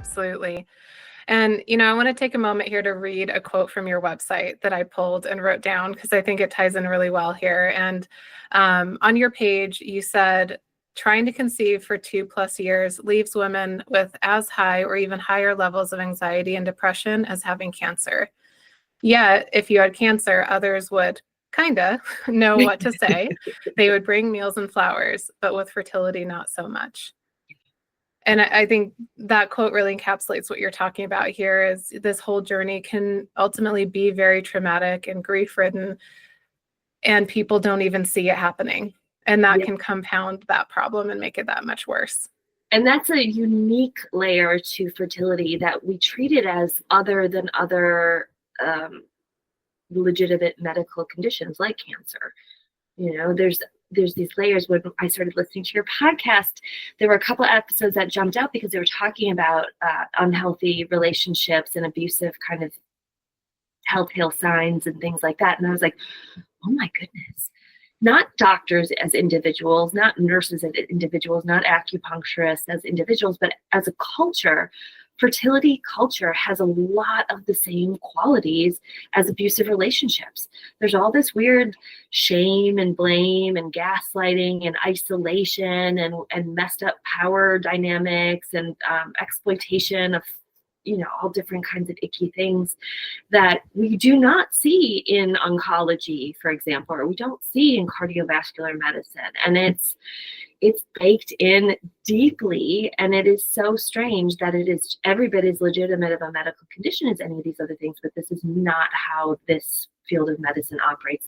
Absolutely. And, I want to take a moment here to read a quote from your website that I pulled and wrote down because I think it ties in really well here. And on your page, you said, trying to conceive for 2+ years leaves women with as high or even higher levels of anxiety and depression as having cancer. Yet, if you had cancer, others would kinda know what to say. They would bring meals and flowers, but with fertility, not so much. And I think that quote really encapsulates what you're talking about here is this whole journey can ultimately be very traumatic and grief-ridden, and people don't even see it happening. And that can compound that problem and make it that much worse. And that's a unique layer to fertility that we treat it as other than other legitimate medical conditions like cancer. There's these layers. When I started listening to your podcast, there were a couple of episodes that jumped out because they were talking about unhealthy relationships and abusive kind of telltale signs and things like that. And I was like, oh my goodness, not doctors as individuals, not nurses as individuals, not acupuncturists as individuals, but as a culture. Fertility culture has a lot of the same qualities as abusive relationships. There's all this weird shame and blame and gaslighting and isolation and messed up power dynamics and exploitation of all different kinds of icky things that we do not see in oncology, for example, or we don't see in cardiovascular medicine. And it's baked in deeply, and it is so strange that it is every bit as legitimate of a medical condition as any of these other things, but this is not how this field of medicine operates.